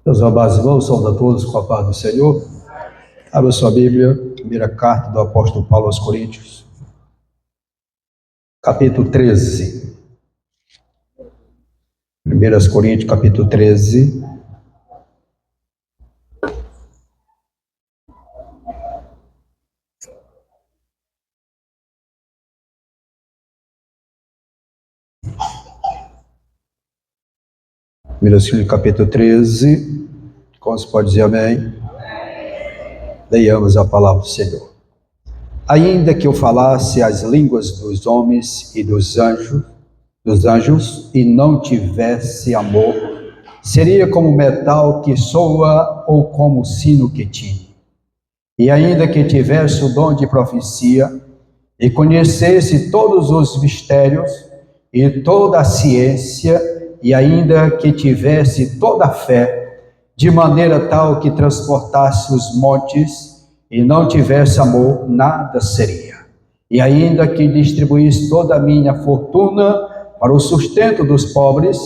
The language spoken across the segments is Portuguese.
Meus amados irmãos, saúdo a todos com a paz do Senhor. Abra sua Bíblia, primeira carta do apóstolo Paulo aos Coríntios, capítulo 13. 1 Coríntios, capítulo 13. Capítulo 13, como se pode dizer amém? Leiamos a palavra do Senhor. Ainda que eu falasse as línguas dos homens e dos anjos e não tivesse amor, seria como metal que soa ou como sino que tine. E ainda que tivesse o dom de profecia e conhecesse todos os mistérios e toda a ciência, e ainda que tivesse toda a fé, de maneira tal que transportasse os montes, e não tivesse amor, nada seria. E ainda que distribuísse toda a minha fortuna para o sustento dos pobres,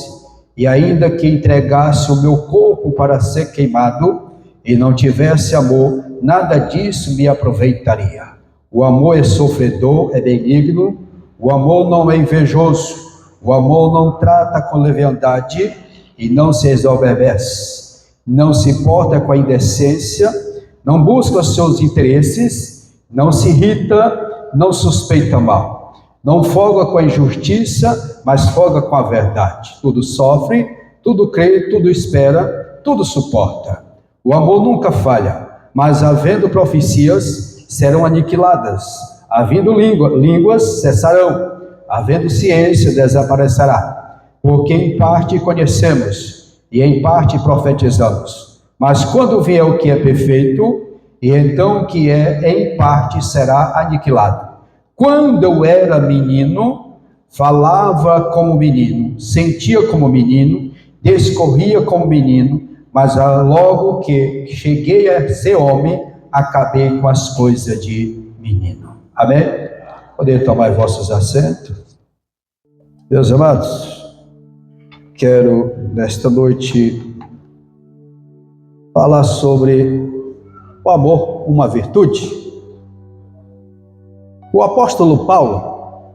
e ainda que entregasse o meu corpo para ser queimado, e não tivesse amor, nada disso me aproveitaria. O amor é sofredor, é benigno, o amor não é invejoso, o amor não trata com leviandade e não se exalbebece, não se importa com a indecência, não busca os seus interesses, não se irrita, não suspeita mal, não folga com a injustiça, mas folga com a verdade. Tudo sofre, tudo crê, tudo espera, tudo suporta. O amor nunca falha, mas havendo profecias, serão aniquiladas, havendo línguas, cessarão, havendo ciência, desaparecerá, porque em parte conhecemos e em parte profetizamos. Mas quando vier o que é perfeito, e então o que é em parte será aniquilado. Quando eu era menino, falava como menino, sentia como menino, discorria como menino, mas logo que cheguei a ser homem, acabei com as coisas de menino. Amém? Poder tomar vossos assentos. Meus amados, quero nesta noite falar sobre o amor, uma virtude. O apóstolo Paulo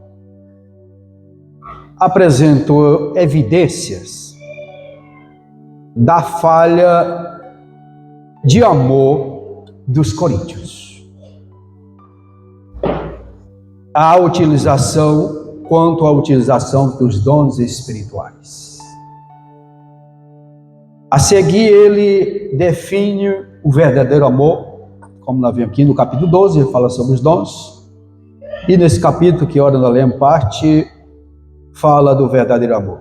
apresentou evidências da falha de amor dos coríntios. Quanto à utilização dos dons espirituais. A seguir, ele define o verdadeiro amor, como nós vimos aqui no capítulo 12, ele fala sobre os dons, e nesse capítulo, que ora nós lemos parte, fala do verdadeiro amor,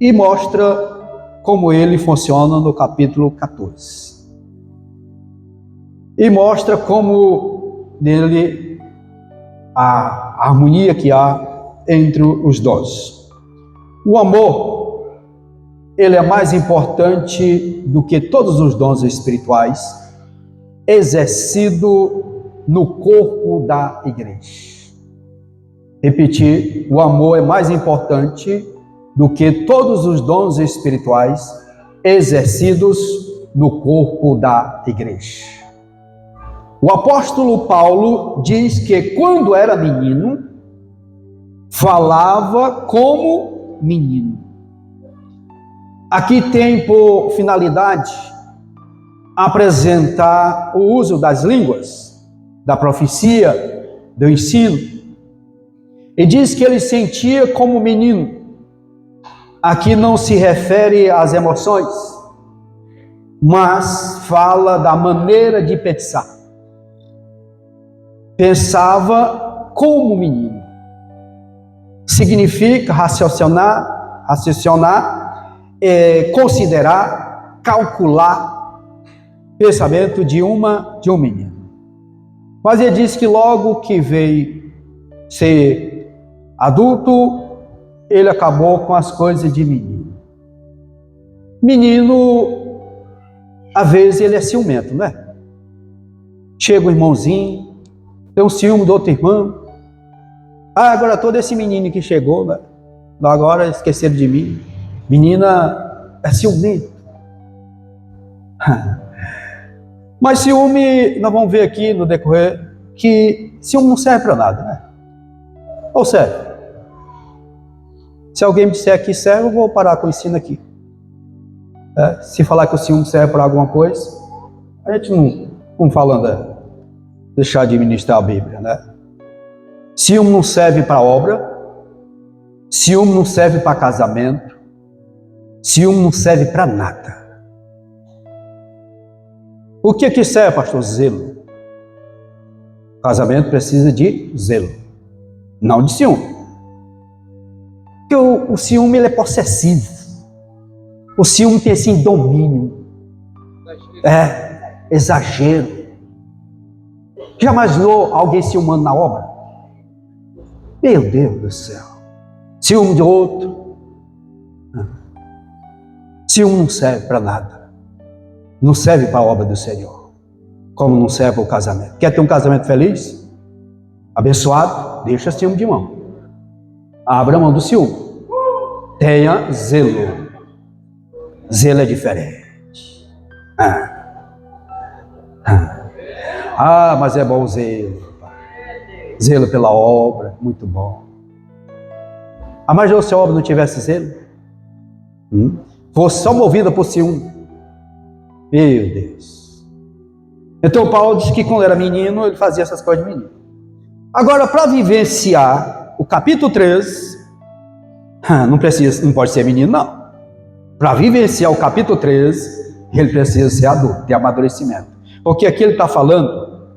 e mostra como ele funciona no capítulo 14. E mostra como nele a harmonia que há entre os dons. O amor, ele é mais importante do que todos os dons espirituais, exercido no corpo da igreja. Repetir, o amor é mais importante do que todos os dons espirituais, exercidos no corpo da igreja. O apóstolo Paulo diz que quando era menino, falava como menino. Aqui tem por finalidade apresentar o uso das línguas, da profecia, do ensino. E diz que ele sentia como menino. Aqui não se refere às emoções, mas fala da maneira de pensar. Pensava como menino. Significa raciocinar, considerar, calcular, pensamento de um menino. Mas ele diz que logo que veio ser adulto, ele acabou com as coisas de menino. Menino, às vezes ele é ciumento, né? Chega o irmãozinho, tem um ciúme do outro irmão. Agora todo esse menino que chegou, né? Agora esqueceram de mim. Menina é ciumento. Mas ciúme, nós vamos ver aqui no decorrer, que ciúme não serve para nada, né? Ou serve? Se alguém me disser que serve, eu vou parar com o ensino aqui. Se falar que o ciúme serve para alguma coisa, a gente não falando, deixar de ministrar a Bíblia, né? Ciúme não serve para obra, ciúme não serve para casamento, ciúme não serve para nada. O que serve, pastor? Zelo. O casamento precisa de zelo, não de ciúme. Porque o ciúme ele é possessivo. O ciúme tem assim domínio. Exagero. Já imaginou alguém ciumando na obra? Meu Deus do céu. Ciúme de outro. Ciúme não serve para nada. Não serve para a obra do Senhor. Como não serve para o casamento. Quer ter um casamento feliz? Abençoado? Deixa ciúme de mão. Abra mão do ciúme. Tenha zelo. Zelo é diferente. Mas é bom o zelo. Zelo pela obra, muito bom. Mas se a obra não tivesse zelo, fosse só movida por ciúme, meu Deus. Então Paulo disse que quando era menino, ele fazia essas coisas de menino. Agora, para vivenciar o capítulo 3, não pode ser menino, não. Para vivenciar o capítulo 3, ele precisa ser adulto, ter amadurecimento. Porque aqui ele está falando,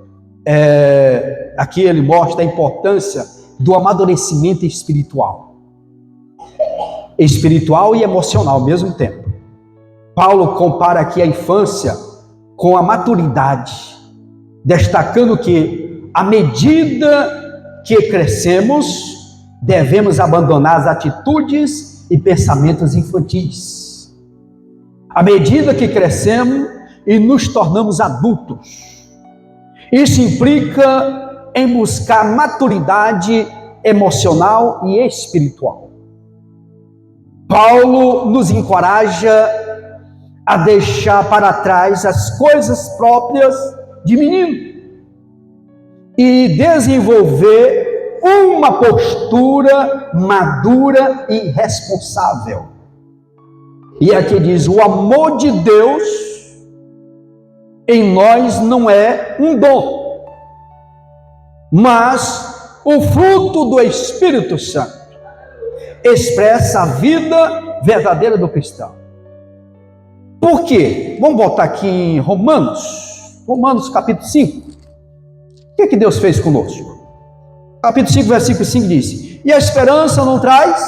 aqui ele mostra a importância do amadurecimento espiritual. Espiritual e emocional ao mesmo tempo. Paulo compara aqui a infância com a maturidade, destacando que, à medida que crescemos, devemos abandonar as atitudes e pensamentos infantis. À medida que crescemos e nos tornamos adultos, isso implica em buscar maturidade emocional e espiritual. Paulo nos encoraja a deixar para trás as coisas próprias de menino e desenvolver uma postura madura e responsável. E aqui diz: o amor de Deus em nós não é um dom, mas o fruto do Espírito Santo expressa a vida verdadeira do cristão. Por quê? Vamos voltar aqui em Romanos capítulo 5. O que Deus fez conosco? Capítulo 5, versículo 5 diz: e a esperança não traz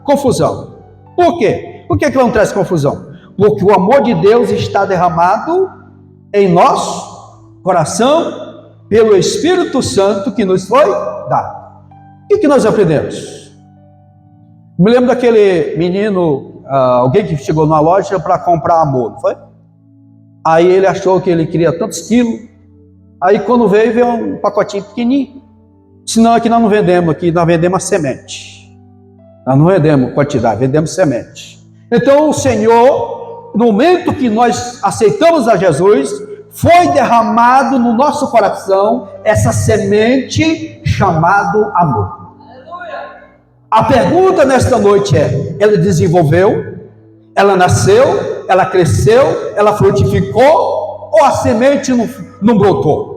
confusão. Por quê? Por que não traz confusão? Porque o amor de Deus está derramado em nosso coração pelo Espírito Santo que nos foi dado. O que nós aprendemos? Me lembro daquele menino, alguém que chegou numa loja para comprar amor, não foi? Aí ele achou que ele queria tantos quilos. Aí quando veio um pacotinho pequenininho. Senão aqui nós não vendemos, aqui nós vendemos a semente. Nós não vendemos quantidade, vendemos semente. Então o Senhor, no momento que nós aceitamos a Jesus, foi derramado no nosso coração essa semente chamada amor. A pergunta nesta noite é: ela desenvolveu? Ela nasceu? Ela cresceu? Ela frutificou? Ou a semente não brotou?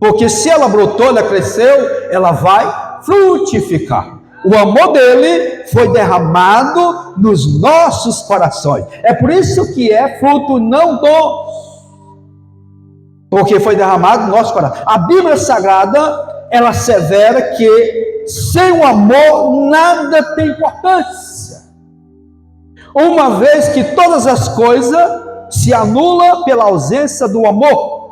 Porque se ela brotou, ela cresceu, ela vai frutificar. O amor dele foi derramado nos nossos corações. É por isso que é fruto não dos, porque foi derramado no nosso coração. A Bíblia Sagrada, ela assevera que sem o amor nada tem importância. Uma vez que todas as coisas se anulam pela ausência do amor.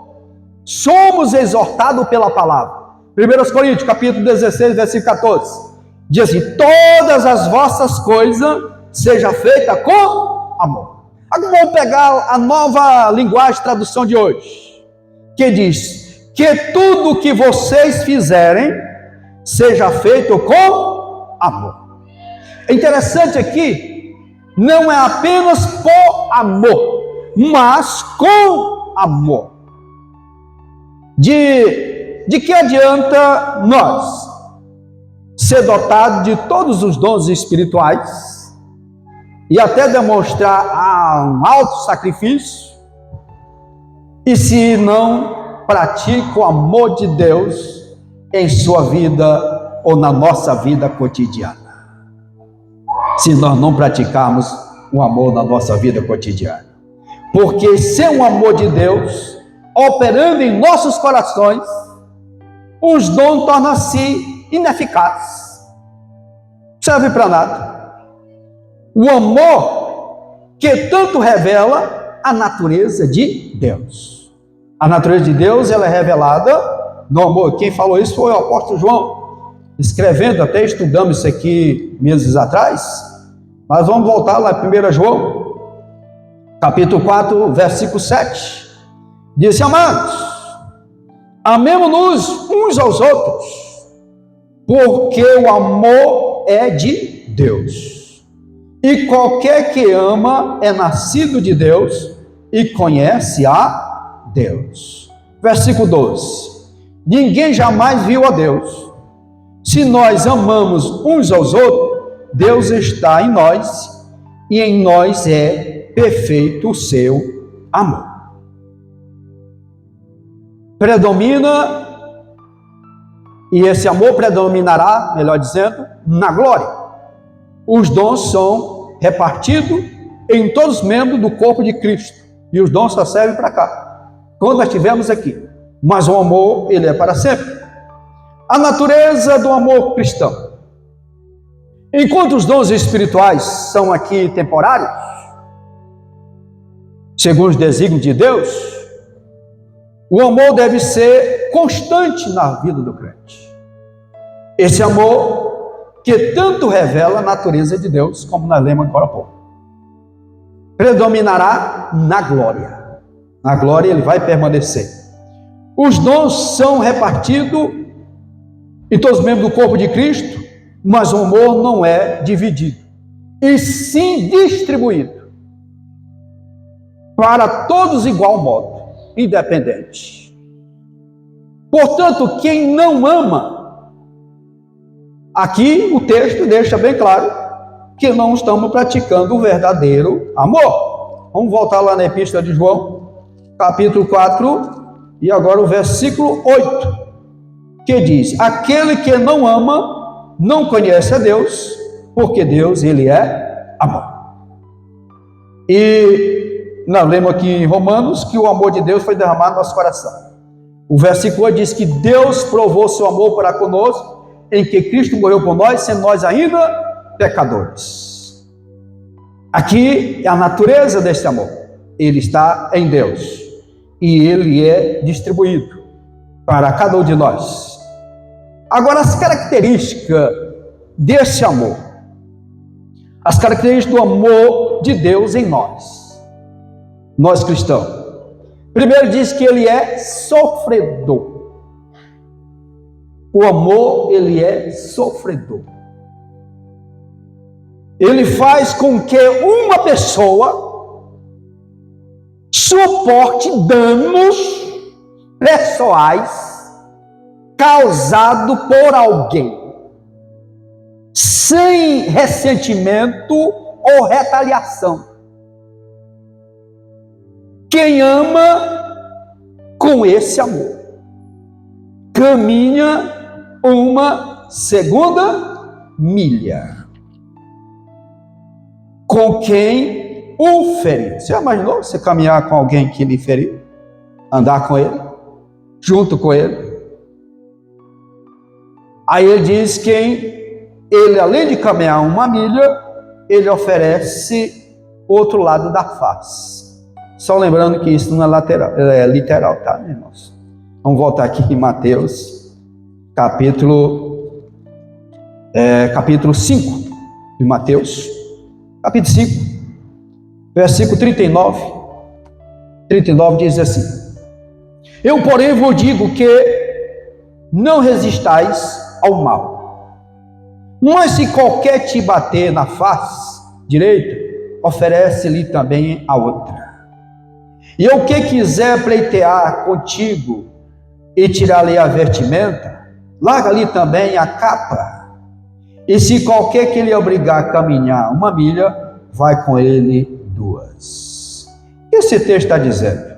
Somos exortados pela palavra. 1 Coríntios, capítulo 16, versículo 14. Diz assim: todas as vossas coisas sejam feitas com amor. Agora vamos pegar a nova linguagem, tradução de hoje, que diz: que tudo que vocês fizerem seja feito com amor. É interessante aqui, não é apenas por amor, mas com amor. De que adianta nós ser dotados de todos os dons espirituais e até demonstrar um alto sacrifício, e se não pratica o amor de Deus em sua vida ou na nossa vida cotidiana? Se nós não praticarmos o amor na nossa vida cotidiana. Porque sem o amor de Deus operando em nossos corações, os dons tornam-se ineficazes. Não serve para nada. O amor que tanto revela a natureza de Deus. A natureza de Deus, ela é revelada no amor. Quem falou isso foi o apóstolo João, escrevendo, até estudamos isso aqui meses atrás, mas vamos voltar lá em 1 João, capítulo 4, versículo 7. Diz: amados, amemo-nos uns aos outros, porque o amor é de Deus. E qualquer que ama é nascido de Deus e conhece a Deus. Versículo 12. Ninguém jamais viu a Deus. Se nós amamos uns aos outros, Deus está em nós e em nós é perfeito o seu amor. Predomina, e esse amor predominará, melhor dizendo, na glória. Os dons são repartidos em todos os membros do corpo de Cristo, e os dons só servem para cá, quando nós estivermos aqui. Mas o amor, ele é para sempre. A natureza do amor cristão. Enquanto os dons espirituais são aqui temporários, segundo os desígnios de Deus, o amor deve ser constante na vida do crente. Esse amor que tanto revela a natureza de Deus, como nós lemos agora há pouco, predominará na glória. Na glória ele vai permanecer. Os dons são repartidos em todos os membros do corpo de Cristo, mas o amor não é dividido, e sim distribuído para todos igual modo, independente. Portanto, quem não ama, aqui o texto deixa bem claro que não estamos praticando o verdadeiro amor. Vamos voltar lá na Epístola de João, capítulo 4, e agora o versículo 8, que diz: aquele que não ama não conhece a Deus, porque Deus, ele é amor. E nós lemos aqui em Romanos que o amor de Deus foi derramado no nosso coração. O versículo 8 diz que Deus provou seu amor para conosco, em que Cristo morreu por nós, sendo nós ainda pecadores. Aqui é a natureza deste amor. Ele está em Deus e ele é distribuído para cada um de nós. Agora, as características desse amor, as características do amor de Deus em nós cristãos. Primeiro diz que ele é sofredor. O amor, ele é sofredor. Ele faz com que uma pessoa suporte danos pessoais causado por alguém, sem ressentimento ou retaliação. Quem ama com esse amor caminha uma segunda milha com quem o feriu. Você imaginou você caminhar com alguém que lhe feriu? Andar com ele, junto com ele? Aí ele diz que ele, além de caminhar uma milha, ele oferece outro lado da face. Só lembrando que isso não é lateral, é literal, tá, meus irmãos? Vamos voltar aqui em Mateus, capítulo 5 de Mateus, capítulo 5, versículo 39. 39 diz assim: eu, porém, vos digo que não resistais ao mal, mas se qualquer te bater na face direita, oferece-lhe também a outra. E o que quiser pleitear contigo e tirar-lhe a vestimenta, larga ali também a capa. E se qualquer que lhe obrigar a caminhar 1 milha, vai com ele 2. O que esse texto está dizendo?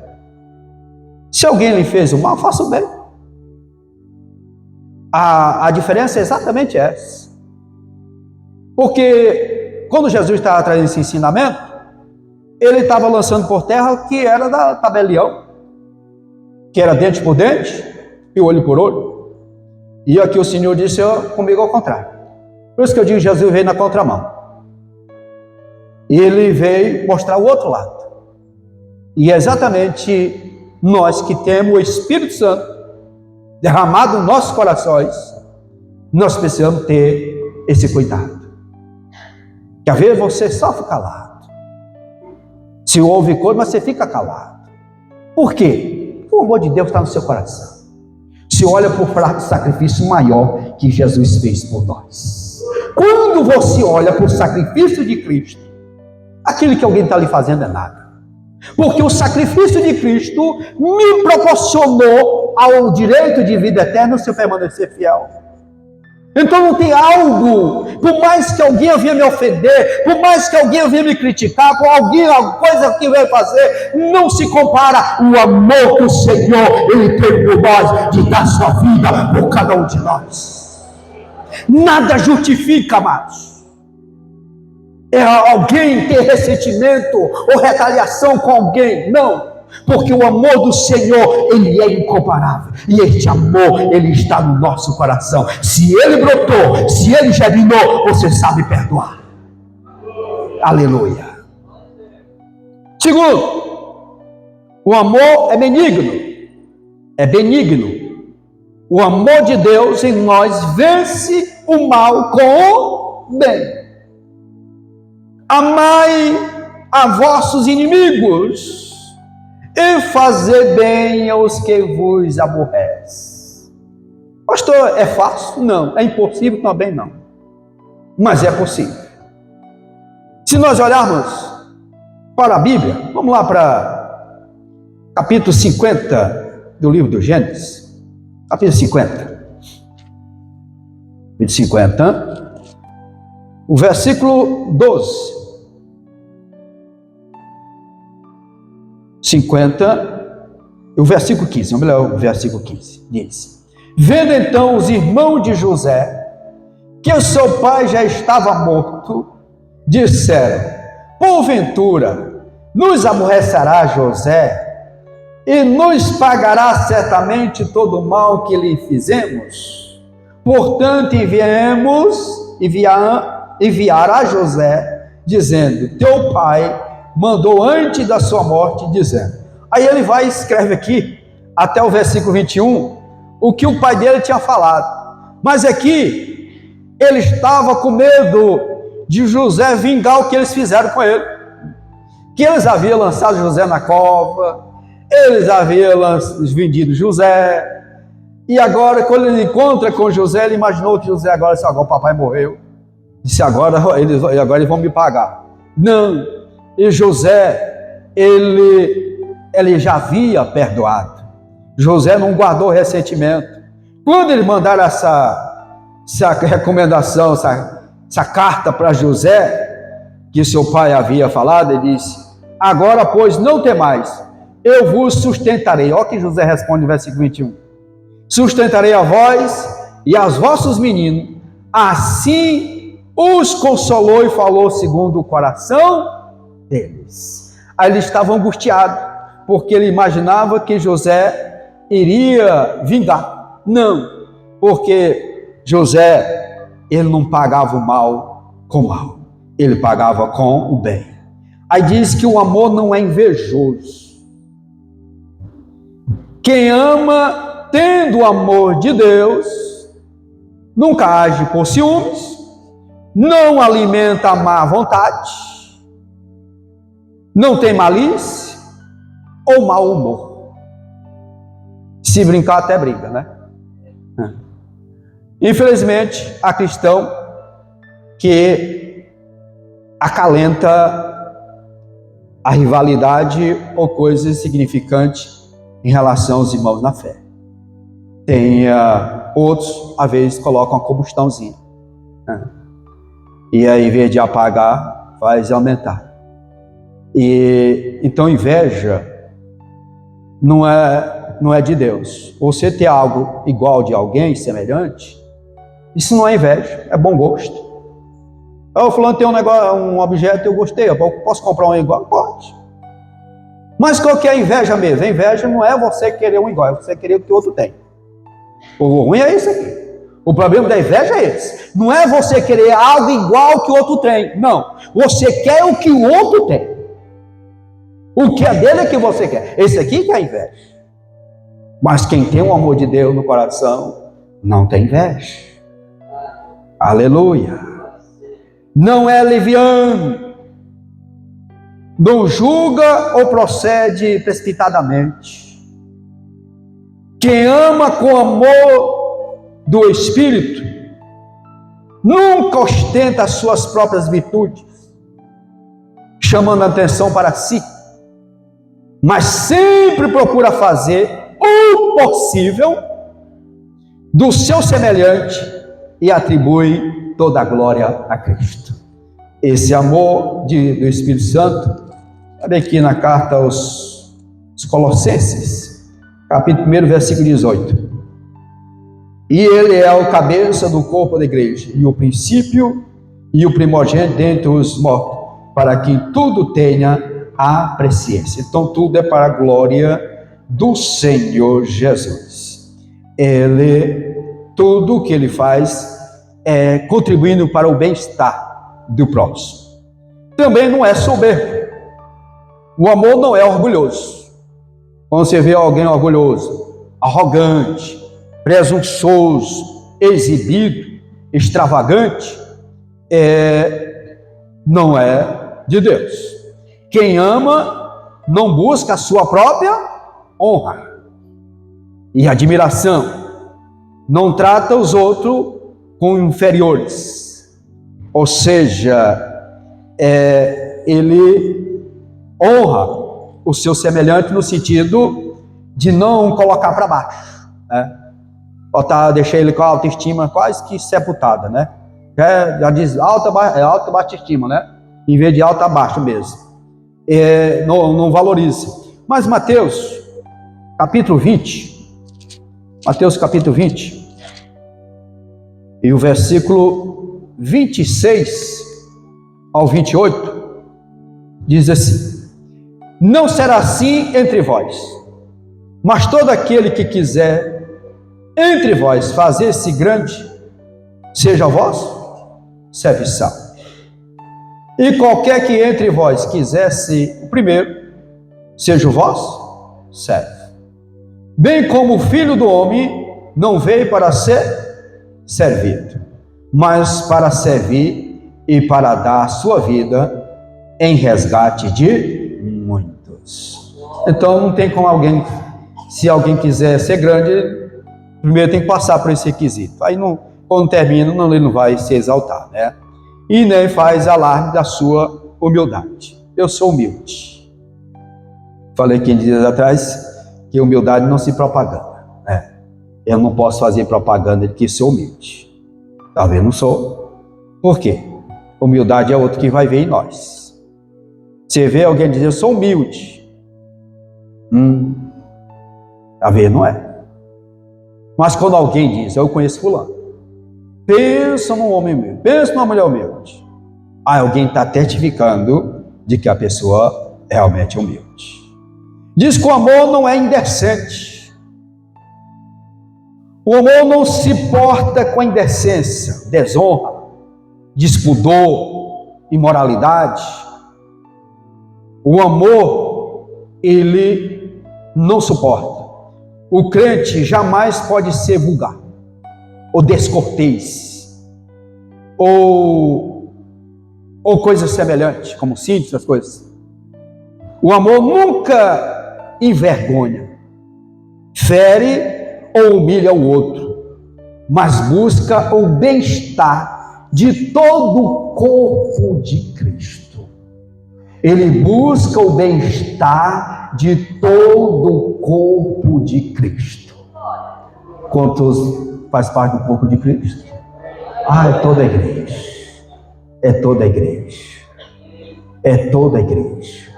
Se alguém lhe fez o mal, faça o bem. A diferença é exatamente essa. Porque quando Jesus estava trazendo esse ensinamento, ele estava lançando por terra o que era da tabelião, que era dente por dente e olho por olho. E aqui o Senhor disse comigo ao contrário. Por isso que eu digo, Jesus veio na contramão. E ele veio mostrar o outro lado. E é exatamente nós que temos o Espírito Santo derramado nos nossos corações, nós precisamos ter esse cuidado. Que às vezes você só fica calado. Se ouve coisa, mas você fica calado. Por quê? Porque o amor de Deus está no seu coração. Se olha por fraco sacrifício maior que Jesus fez por nós. Quando você olha por sacrifício de Cristo, aquilo que alguém está lhe fazendo é nada. Porque o sacrifício de Cristo me proporcionou ao direito de vida eterna se eu permanecer fiel. Então não tem algo, por mais que alguém venha me ofender, por mais que alguém venha me criticar, por alguma coisa que venha fazer, não se compara o amor que o Senhor ele teve por nós, de dar sua vida por cada um de nós. Nada justifica mais alguém ter ressentimento ou retaliação com alguém, não. Porque o amor do Senhor, ele é incomparável. E este amor, ele está no nosso coração. Se ele brotou, se ele germinou, você sabe perdoar. Aleluia. Segundo, o amor é benigno. É benigno. O amor de Deus em nós vence o mal com o bem. Amai a vossos inimigos e fazer bem aos que vos aborrecem. Pastor, é fácil? Não. É impossível? Também não. Mas é possível. Se nós olharmos para a Bíblia, vamos lá para capítulo 50 do livro do Gênesis. Capítulo 50. Capítulo 50. O versículo 12. 50, o versículo 15, vamos ler o versículo 15, diz: vendo então os irmãos de José, que o seu pai já estava morto, disseram: porventura, nos aborrecerá José, e nos pagará certamente todo o mal que lhe fizemos? Portanto, enviar a José, dizendo: teu pai mandou antes da sua morte, dizendo. Aí ele vai e escreve aqui, até o versículo 21, o que o pai dele tinha falado. Mas aqui, ele estava com medo de José vingar o que eles fizeram com ele. Que eles haviam lançado José na cova, eles haviam vendido José, e agora, quando ele encontra com José, ele imaginou que José agora disse: agora o papai morreu, disse: agora eles vão me pagar. Não. E José, ele já havia perdoado. José não guardou ressentimento. Quando ele mandaram essa recomendação, essa carta para José, que seu pai havia falado, ele disse: agora, pois, não temais, eu vos sustentarei. Olha o que José responde no versículo 21. Sustentarei a vós e aos vossos meninos. Assim os consolou e falou segundo o coração deles. Aí ele estava angustiado, porque ele imaginava que José iria vingar. Não, porque José, ele não pagava o mal com o mal, ele pagava com o bem. Aí diz que o amor não é invejoso. Quem ama, tendo o amor de Deus, nunca age por ciúmes, não alimenta a má vontade, não tem malícia ou mau humor. Se brincar, até briga, né? Infelizmente, há cristão que acalenta a rivalidade ou coisa insignificante em relação aos irmãos na fé. Tem outros, às vezes, colocam uma combustãozinha, né? E aí, em vez de apagar, faz aumentar. E então, inveja não é de Deus. Você ter algo igual de alguém, semelhante, isso não é inveja, é bom gosto. O fulano tem um negócio, um objeto, eu gostei, eu posso comprar um igual? Pode. Mas qual que é a inveja mesmo? A inveja não é você querer um igual, é você querer o que o outro tem. O ruim é isso aqui. O problema da inveja é esse. Não é você querer algo igual que o outro tem. Não. Você quer o que o outro tem. O que é dele é que você quer. Esse aqui que é a inveja. Mas quem tem o amor de Deus no coração, não tem inveja. Aleluia. Não é leviano. Não julga ou procede precipitadamente. Quem ama com amor do Espírito, nunca ostenta as suas próprias virtudes, chamando a atenção para si, mas sempre procura fazer o possível do seu semelhante e atribui toda a glória a Cristo. Esse amor do Espírito Santo, sabe aqui na carta aos Colossenses, capítulo 1, versículo 18. E ele é o cabeça do corpo da igreja, e o princípio e o primogênito dentre os mortos, para que tudo tenha a presciência. Então tudo é para a glória do Senhor Jesus. Tudo o que ele faz é contribuindo para o bem-estar do próximo. Também não é soberbo. O amor não é orgulhoso. Quando você vê alguém orgulhoso, arrogante, presunçoso, exibido, extravagante, não é de Deus. Quem ama não busca a sua própria honra e admiração, não trata os outros como inferiores, ou seja, ele honra o seu semelhante no sentido de não colocar para baixo, né? Deixar ele com a autoestima quase que sepultada, né? Já diz alta baixa estima, né? Em vez de alta, baixa mesmo. Não valoriza. Mas Mateus, capítulo 20, e o versículo 26 ao 28, diz assim: não será assim entre vós, mas todo aquele que quiser entre vós fazer-se grande, seja vosso serviçal. E qualquer que entre vós quisesse o primeiro, seja o vosso servo. Bem como o Filho do Homem não veio para ser servido, mas para servir e para dar a sua vida em resgate de muitos. Então não tem como alguém, se alguém quiser ser grande, primeiro tem que passar por esse requisito. Aí, quando termina, ele não vai se exaltar, né? E nem faz alarde da sua humildade. Eu sou humilde. Falei 15 dias atrás que humildade não se propaganda, né? Eu não posso fazer propaganda de que sou humilde. Talvez não sou. Por quê? Humildade é outro que vai ver em nós. Você vê alguém dizer, eu sou humilde. Talvez não é. Mas quando alguém diz, eu conheço fulano, pensa num homem humilde, pensa numa mulher humilde, aí alguém está testificando de que a pessoa é realmente humilde. Diz que o amor não é indecente. O amor não se porta com a indecência, desonra, despudor, imoralidade. O amor, ele não suporta. O crente jamais pode ser vulgar, ou descortês, ou coisa semelhante, como cinto, essas coisas. O amor nunca envergonha, fere ou humilha o outro, mas busca o bem-estar de todo o corpo de Cristo. Ele busca o bem-estar de todo o corpo de Cristo. Quantos faz parte do corpo de Cristo? É toda a igreja. É toda a igreja. É toda a igreja.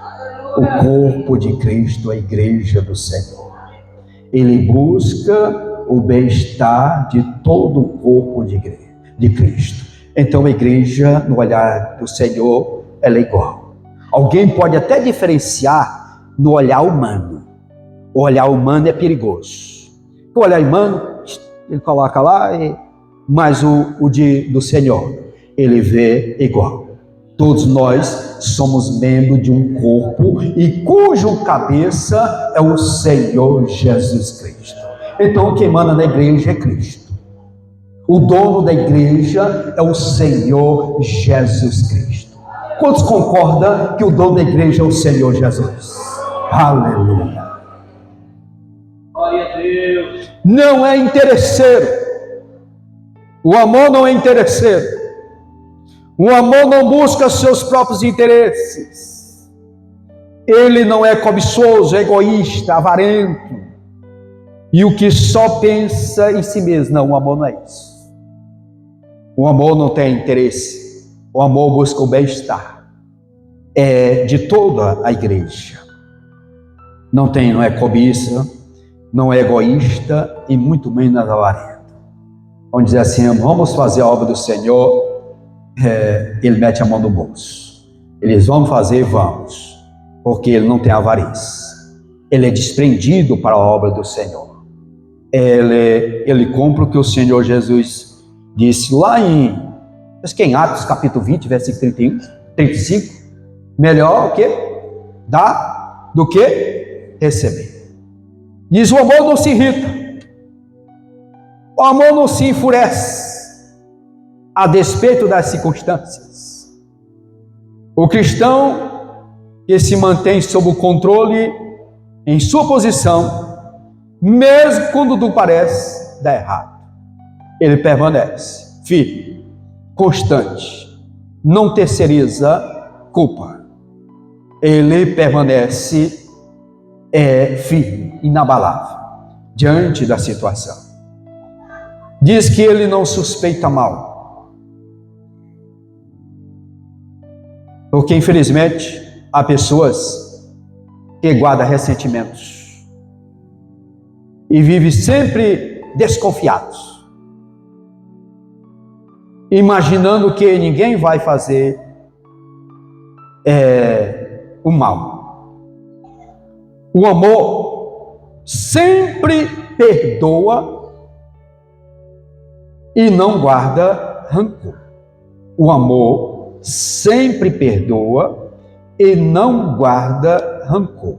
O corpo de Cristo, a igreja do Senhor. Ele busca o bem-estar de todo o corpo de Cristo. Então a igreja, no olhar do Senhor, ela é igual. Alguém pode até diferenciar no olhar humano. O olhar humano é perigoso. O olhar humano, ele coloca lá, mas do Senhor, ele vê igual. Todos nós somos membros de um corpo e cujo cabeça é o Senhor Jesus Cristo. Então quem manda na igreja é Cristo. O dono da igreja é o Senhor Jesus Cristo. Quantos concordam que o dono da igreja é o Senhor Jesus? Aleluia. Glória a Deus. Não é interesseiro. O amor não é interesseiro. O amor não busca seus próprios interesses. Ele não é cobiçoso, é egoísta, avarento. E o que só pensa em si mesmo. Não, o amor não é isso. O amor não tem interesse. O amor busca o bem-estar. É de toda a igreja. Não é cobiça, não é egoísta e muito menos avarento. Vamos dizer assim, vamos fazer a obra do Senhor. Ele mete a mão no bolso. Eles vão fazer, vamos. Porque ele não tem avareza. Ele é desprendido para a obra do Senhor. Ele cumpre o que o Senhor Jesus disse lá em Atos capítulo 20, versículo 31, 35. Melhor o quê? Dar do que receber. Diz: o amor não se irrita. O amor não se enfurece a despeito das circunstâncias. O cristão que se mantém sob o controle em sua posição, mesmo quando tudo parece dar errado, ele permanece firme, constante, não terceiriza culpa. Ele permanece firme, inabalável, diante da situação. Diz que ele não suspeita mal. Porque, infelizmente, há pessoas que guardam ressentimentos e vivem sempre desconfiados, imaginando que ninguém vai fazer o mal. O amor sempre perdoa e não guarda rancor. O amor sempre perdoa e não guarda rancor.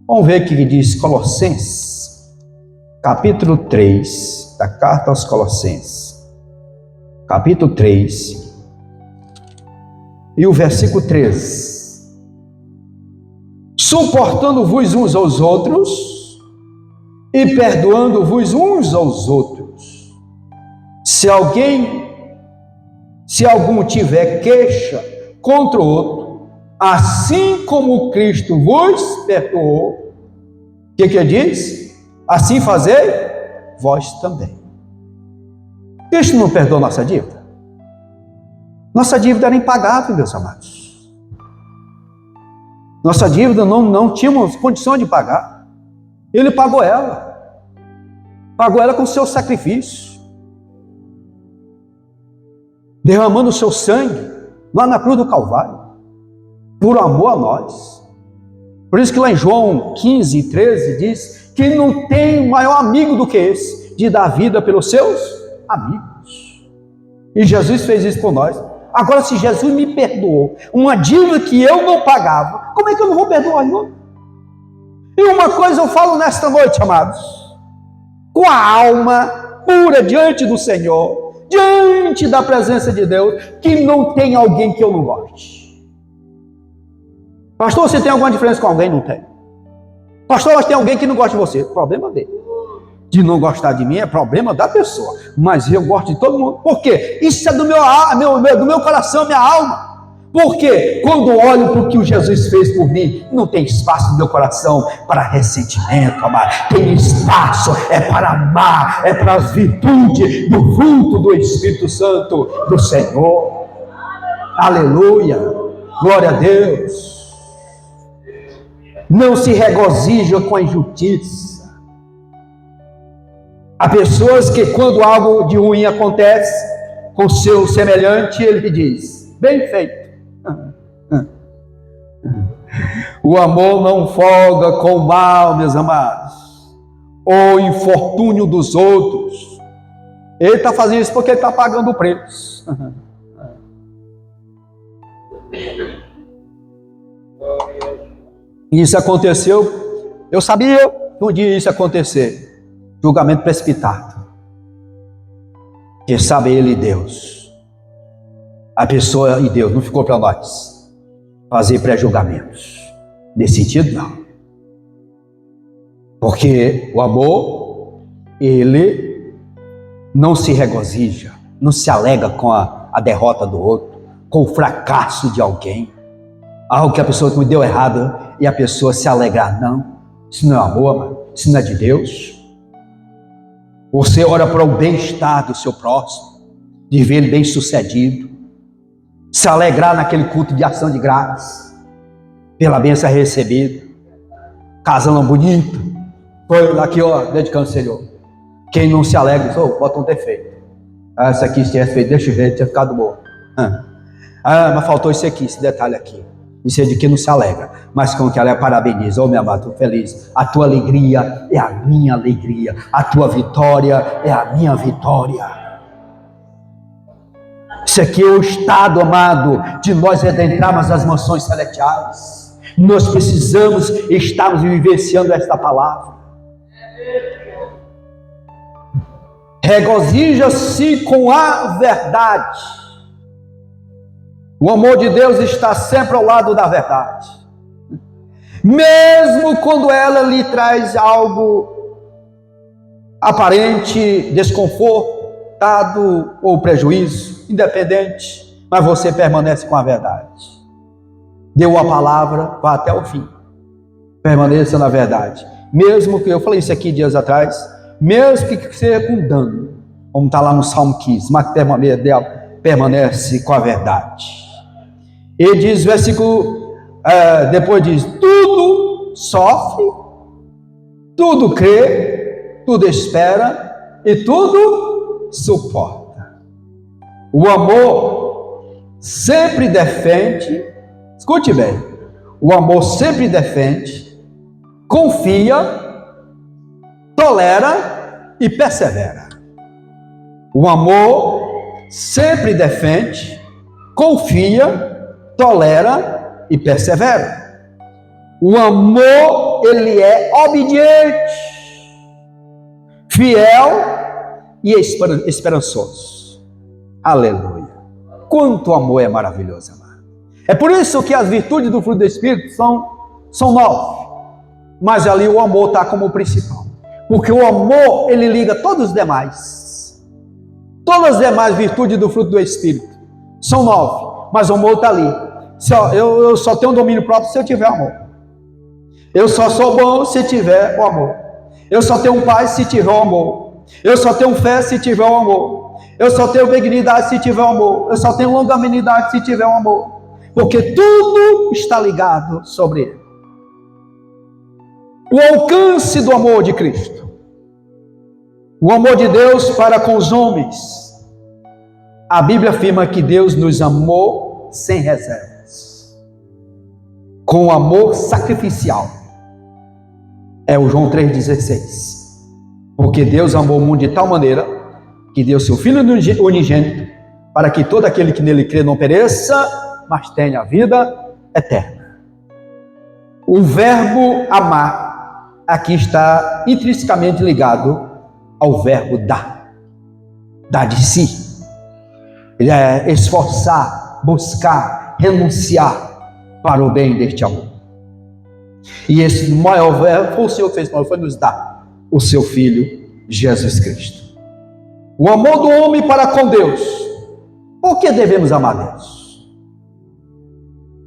Vamos ver o que diz Colossenses, capítulo 3, da carta aos Colossenses, capítulo 3, e o versículo 13. Suportando-vos uns aos outros e perdoando-vos uns aos outros. Se algum tiver queixa contra o outro, assim como Cristo vos perdoou, o que diz? Assim fazei vós também. Cristo não perdoou nossa dívida? Nossa dívida era impagável, meus amados. Nossa dívida não tínhamos condição de pagar. Ele pagou ela. Pagou ela com o seu sacrifício, derramando o seu sangue lá na cruz do Calvário, por amor a nós. Por isso que lá em João 15, 13 diz que não tem maior amigo do que esse, de dar vida pelos seus amigos. E Jesus fez isso por nós. Agora, se Jesus me perdoou uma dívida que eu não pagava, como é que eu não vou perdoar, irmão? E uma coisa eu falo nesta noite, amados, com a alma pura diante do Senhor, diante da presença de Deus, que não tem alguém que eu não goste. Pastor, você tem alguma diferença com alguém? Não tem. Pastor, mas tem alguém que não gosta de você. Problema dele. De não gostar de mim é problema da pessoa. Mas eu gosto de todo mundo. Por quê? Isso é do meu coração, minha alma. Porque quando olho para o que o Jesus fez por mim, não tem espaço no meu coração para ressentimento, amado. Tem espaço, é para amar, é para as virtudes do fruto do Espírito Santo do Senhor. Aleluia, glória a Deus. Não se regozija com a injustiça. Há pessoas que quando algo de ruim acontece com seu semelhante, ele diz, bem feito. O amor não folga com o mal, meus amados, ou infortúnio dos outros. Ele está fazendo isso porque ele está pagando o preço. Isso aconteceu, eu sabia que um dia isso ia acontecer. Julgamento precipitado. Quem sabe ele e Deus. A pessoa e Deus não ficou para nós fazer pré-julgamentos. Nesse sentido, não. Porque o amor, ele não se regozija, não se alega com a derrota do outro, com o fracasso de alguém. Algo que a pessoa que me deu errado e a pessoa se alegrar. Não, isso não é amor, mano. Isso não é de Deus. Você ora para o bem-estar do seu próximo, de ver ele bem sucedido, se alegrar naquele culto de ação de graças, pela bênção recebida, casando bonito, foi lá aqui, ó, dedicando ao Senhor. Quem não se alegra, bota um defeito. Isso aqui, se tivesse feito desse jeito, tinha ficado bom. Mas faltou isso aqui, esse detalhe aqui. Isso é de quem não se alegra, mas com que ela parabeniza. Meu amado, estou feliz. A tua alegria é a minha alegria, a tua vitória é a minha vitória. Isso aqui é o estado, amado, de nós adentrarmos as mansões celestiais. Nós precisamos estarmos vivenciando esta palavra. Regozija-se com a verdade. O amor de Deus está sempre ao lado da verdade. Mesmo quando ela lhe traz algo aparente, desconfortado ou prejuízo, independente, mas você permanece com a verdade. Deu a palavra, vá até o fim. Permaneça na verdade. Mesmo que, eu falei isso aqui dias atrás, mesmo que seja com dano, como está lá no Salmo 15, mas permanece com a verdade. Ele diz, versículo, depois diz, tudo sofre, tudo crê, tudo espera e tudo suporta. O amor sempre defende, escute bem, o amor sempre defende, confia, tolera e persevera. O amor sempre defende, confia, tolera e persevera. O amor, ele é obediente, fiel e esperançoso. Aleluia. Quanto amor é maravilhoso, amado. É por isso que as virtudes do fruto do Espírito são 9. Mas ali o amor está como principal. Porque o amor, ele liga todos os demais. Todas as demais virtudes do fruto do Espírito são 9. Mas o amor está ali. Eu só tenho domínio próprio se eu tiver amor. Eu só sou bom se tiver o amor. Eu só tenho paz se tiver o amor. Eu só tenho fé se tiver o amor. Eu só tenho benignidade se tiver o amor. Eu só tenho longanimidade se tiver o amor. Porque tudo está ligado sobre ele. O alcance do amor de Cristo. O amor de Deus para com os homens. A Bíblia afirma que Deus nos amou sem reservas. Com amor sacrificial. É o João 3,16. Porque Deus amou o mundo de tal maneira que deu seu Filho unigênito para que todo aquele que nele crê não pereça, mas tenha a vida eterna. O verbo amar aqui está intrinsecamente ligado ao verbo dar. Dar de si. Ele é esforçar, buscar, renunciar para o bem deste amor. E esse maior verbo foi o Senhor que fez, foi nos dar o seu Filho, Jesus Cristo. O amor do homem para com Deus. Por que devemos amar Deus?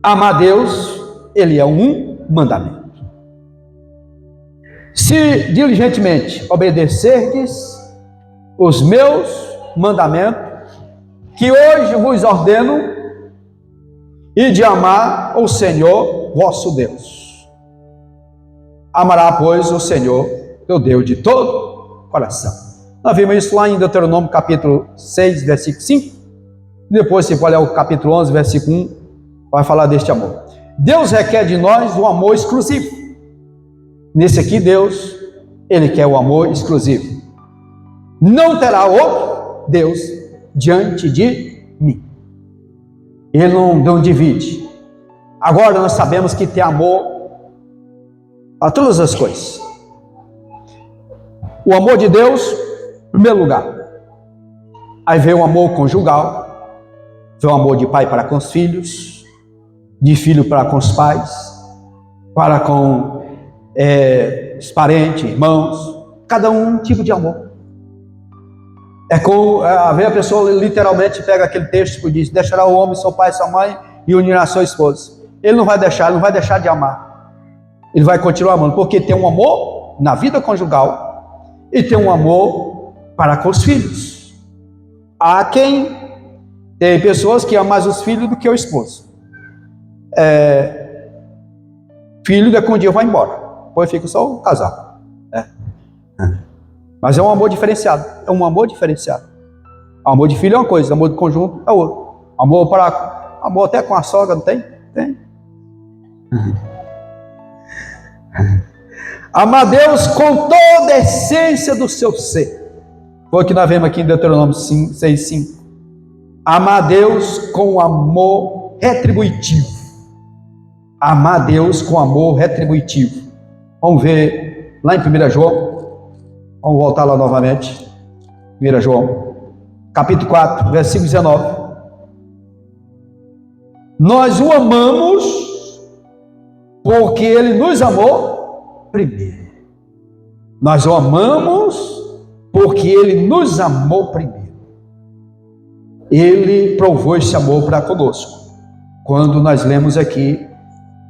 Amar a Deus, ele é um mandamento. Se diligentemente obedecerdes os meus mandamentos, que hoje vos ordeno, e de amar o Senhor vosso Deus. Amará, pois, o Senhor teu Deus de todo coração. Nós vimos isso lá em Deuteronômio capítulo 6, versículo 5. Depois, se for olhar o capítulo 11, versículo 1, vai falar deste amor. Deus requer de nós um amor exclusivo. Nesse aqui, Deus, ele quer o amor exclusivo. Não terá outro Deus diante de mim. Ele não divide. Agora nós sabemos que tem amor a todas as coisas. O amor de Deus, em primeiro lugar. Aí vem o amor conjugal, vem o amor de pai para com os filhos, de filho para com os pais, para com os parentes, irmãos, cada um tipo de amor. A pessoa literalmente pega aquele texto que diz: deixará o homem seu pai e sua mãe e unirá a sua esposa. Ele não vai deixar de amar. Ele vai continuar amando, porque tem um amor na vida conjugal e tem um amor para com os filhos. Há quem tem pessoas que amam mais os filhos do que o esposo. Filho daqui um dia vai embora, depois fica só o casal. Mas é um amor diferenciado. É um amor diferenciado. Amor de filho é uma coisa, amor de conjunto é outra. Amor até com a sogra, não tem? Tem. Amar Deus com toda a essência do seu ser. Foi o que nós vemos aqui em Deuteronômio 6,5. Amar Deus com amor retributivo. Amar Deus com amor retributivo. Vamos ver lá em 1 João. Vamos voltar lá novamente. 1 João, capítulo 4, versículo 19. Nós o amamos porque ele nos amou primeiro. Nós o amamos porque ele nos amou primeiro. Ele provou esse amor para conosco. Quando nós lemos aqui,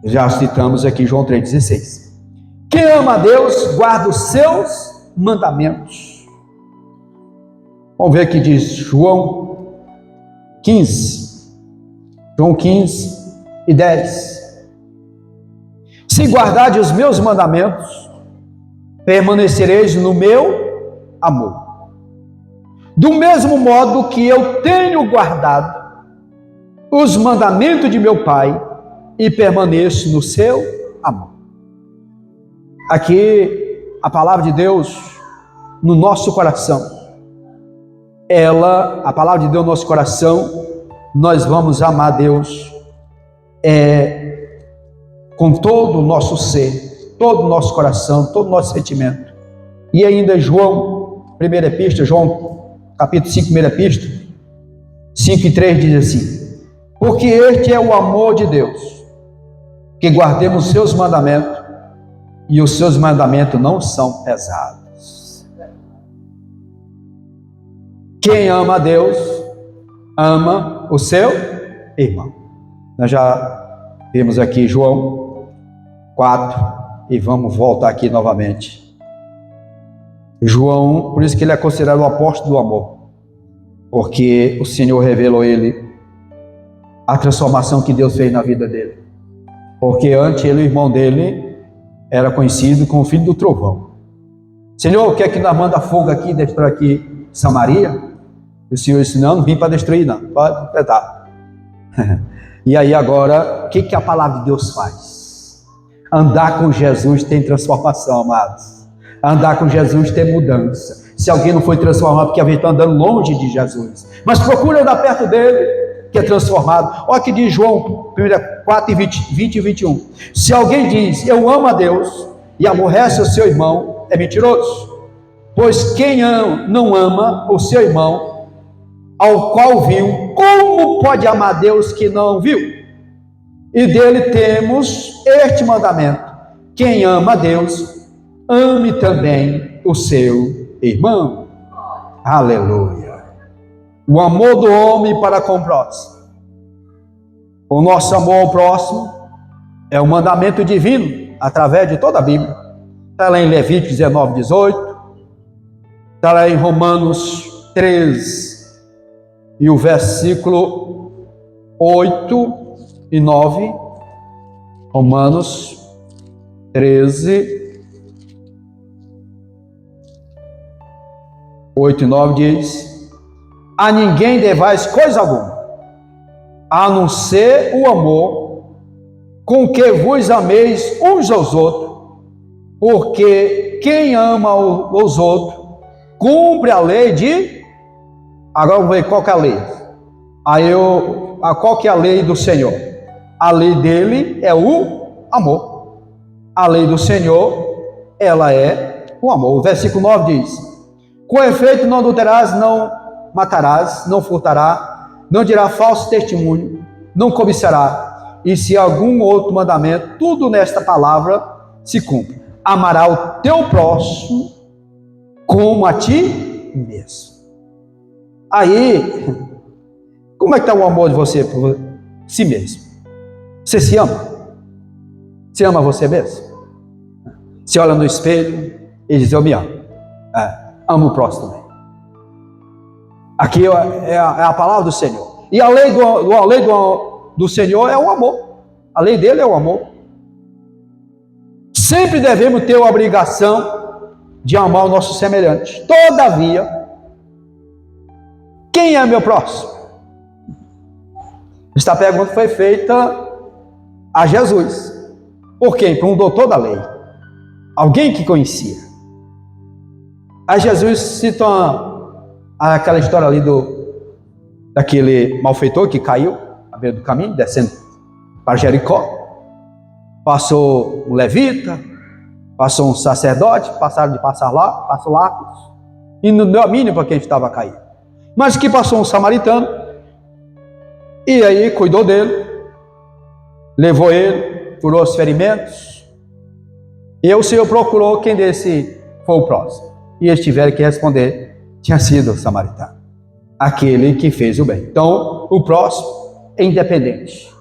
já citamos aqui João 3,16. Quem ama a Deus, guarda os seus mandamentos. Vamos ver aqui, diz João 15. João 15 e 10. Se guardardes os meus mandamentos, permanecereis no meu amor. Do mesmo modo que eu tenho guardado os mandamentos de meu Pai e permaneço no seu amor. Aqui a palavra de Deus no nosso coração, a palavra de Deus no nosso coração, nós vamos amar Deus com todo o nosso ser, todo o nosso coração, todo o nosso sentimento. E ainda João, primeira epístola, João capítulo 5, primeira epístola, 5 e 3 diz assim: porque este é o amor de Deus, que guardemos os seus mandamentos, e os seus mandamentos não são pesados. Quem ama a Deus, ama o seu irmão. Nós já vimos aqui João 4, e vamos voltar aqui novamente. João, por isso que ele é considerado o apóstolo do amor, porque o Senhor revelou a ele a transformação que Deus fez na vida dele. Porque antes ele e o irmão dele era conhecido como filho do trovão. Senhor, quer que nós manda fogo aqui, destrói aqui Samaria? E o Senhor disse: não vim para destruir não, pode tentar. E aí agora, o que a palavra de Deus faz? Andar com Jesus tem transformação, amados. Andar com Jesus tem mudança. Se alguém não foi transformado, porque a gente está andando longe de Jesus, mas procura andar perto dele, que é transformado. Olha que diz João 4, 20 e 21. Se alguém diz: eu amo a Deus, e aborrece o seu irmão, é mentiroso. Pois quem não ama o seu irmão, ao qual viu, como pode amar Deus que não viu? E dele temos este mandamento: quem ama a Deus, ame também o seu irmão. Aleluia. O amor do homem para com o próximo O nosso amor ao próximo é um mandamento divino através de toda a Bíblia. Está lá em Levítico 19, 18. Está lá em Romanos 3 e o versículo 8 e 9. Romanos 13, 8 e 9 diz: a ninguém devais coisa alguma, a não ser o amor, com que vos ameis uns aos outros, porque quem ama os outros, cumpre a lei de... Agora vamos ver qual que é a lei. Qual que é a lei do Senhor? A lei dele é o amor. A lei do Senhor, ela é o amor. O versículo 9 diz: com efeito, não adulterarás, não matarás, não furtarás, não dirá falso testemunho, não cobiçará. E se algum outro mandamento, tudo nesta palavra se cumpre: amará o teu próximo como a ti mesmo. Aí, como é que está o amor de você por si mesmo? Você se ama? Você ama você mesmo? Você olha no espelho e diz: eu me amo. Amo o próximo também. Aqui é a palavra do Senhor. E a lei do Senhor é o amor. A lei dele é o amor. Sempre devemos ter a obrigação de amar o nosso semelhante. Todavia, quem é meu próximo? Esta pergunta foi feita a Jesus. Por quem? Por um doutor da lei. Alguém que conhecia. Aí Jesus cita aquela história ali daquele malfeitor que caiu à beira do caminho, descendo para Jericó. Passou um levita, passou um sacerdote, passaram de passar lá, passou lá, e não deu a mínima para quem estava caído. Mas que passou um samaritano, e aí cuidou dele, levou ele, curou os ferimentos, e o Senhor procurou quem desse foi o próximo. E eles tiveram que responder: tinha sido o samaritano, aquele que fez o bem. Então, o próximo é independente.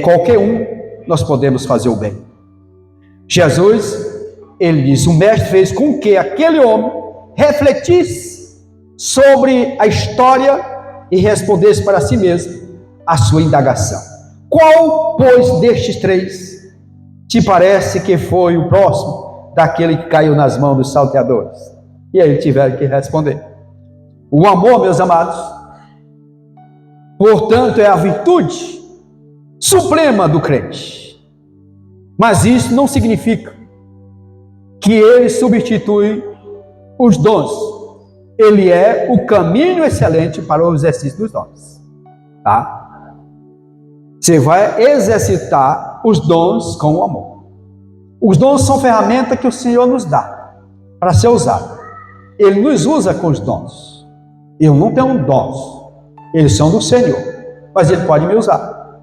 Qualquer um, nós podemos fazer o bem. Jesus, ele diz: o mestre fez com que aquele homem refletisse sobre a história e respondesse para si mesmo a sua indagação. Qual, pois, destes três te parece que foi o próximo daquele que caiu nas mãos dos salteadores? E aí eles tiveram que responder. O amor, meus amados, portanto, é a virtude suprema do crente. Mas isso não significa que ele substitui os dons. Ele é o caminho excelente para o exercício dos dons. Tá? Você vai exercitar os dons com o amor. Os dons são ferramentas que o Senhor nos dá para ser usado. Ele nos usa com os dons. Eu não tenho dons. Eles são do Senhor. Mas Ele pode me usar.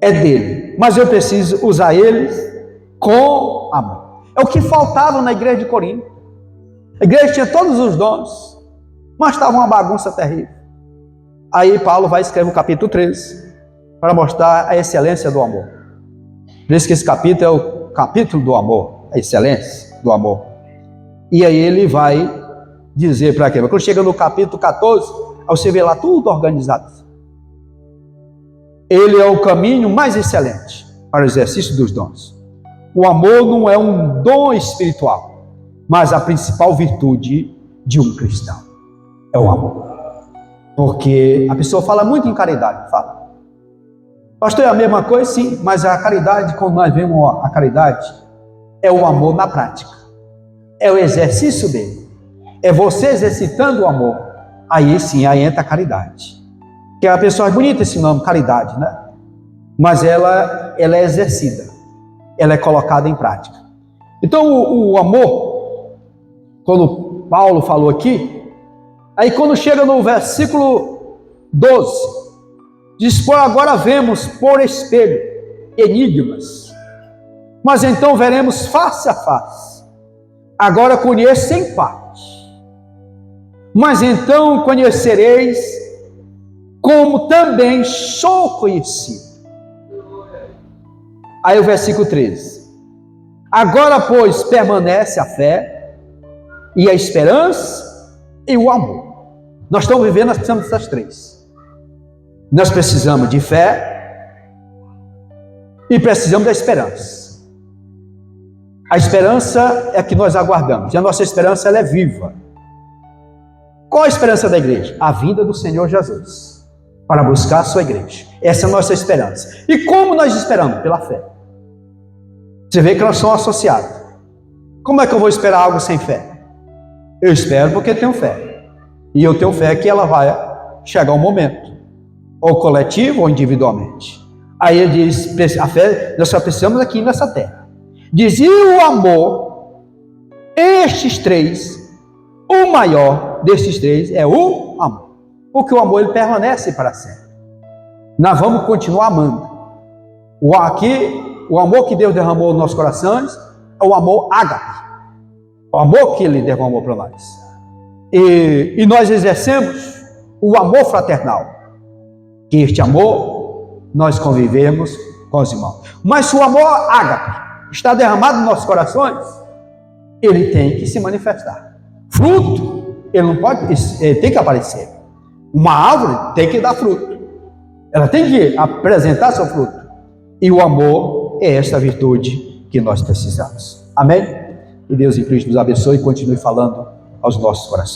É dele. Mas eu preciso usar eles com amor. É o que faltava na igreja de Corinto. A igreja tinha todos os dons, mas estava uma bagunça terrível. Aí Paulo vai escrever o capítulo 13 para mostrar a excelência do amor. Por isso que esse capítulo é o capítulo do amor, a excelência do amor. E aí ele vai dizer para quê? Quando chega no capítulo 14, aí você vê lá tudo organizado. Ele é o caminho mais excelente para o exercício dos dons. O amor não é um dom espiritual, mas a principal virtude de um cristão é o amor. Porque a pessoa fala muito em caridade, fala. Pastor, é a mesma coisa? Sim, mas a caridade, quando nós vemos a caridade, é o amor na prática. É o exercício dele. É você exercitando o amor. Aí sim, aí entra a caridade. Que a pessoa é bonita esse nome, caridade, né? Mas ela é exercida. Ela é colocada em prática. Então o amor, quando Paulo falou aqui, aí quando chega no versículo 12, diz: por agora vemos por espelho enigmas, mas então veremos face a face. Agora conheço em parte, mas então conhecereis como também sou conhecido. Aí o versículo 13. Agora, pois, permanece a fé e a esperança e o amor. Nós estamos vivendo, nós precisamos dessas três. Nós precisamos de fé e precisamos da esperança. A esperança é a que nós aguardamos. E a nossa esperança, ela é viva. Qual a esperança da igreja? A vinda do Senhor Jesus para buscar a sua igreja. Essa é a nossa esperança. E como nós esperamos? Pela fé. Você vê que nós somos associados. Como é que eu vou esperar algo sem fé? Eu espero porque tenho fé. E eu tenho fé que ela vai chegar um momento. Ou coletivo ou individualmente. Aí ele diz, a fé, nós só precisamos aqui nessa terra. Diz, e o amor, estes três, o maior desses três é o amor. Porque o amor, ele permanece para sempre. Nós vamos continuar amando. O amor que Deus derramou nos nossos corações é o amor ágape. O amor que ele derramou para nós. E nós exercemos o amor fraternal. Que este amor, nós convivemos com os irmãos. Mas se o amor ágape está derramado nos nossos corações, ele tem que se manifestar. Fruto, ele não pode, ele tem que aparecer. Uma árvore tem que dar fruto. Ela tem que apresentar seu fruto. E o amor é esta virtude que nós precisamos. Amém? E Deus em Cristo nos abençoe e continue falando aos nossos corações.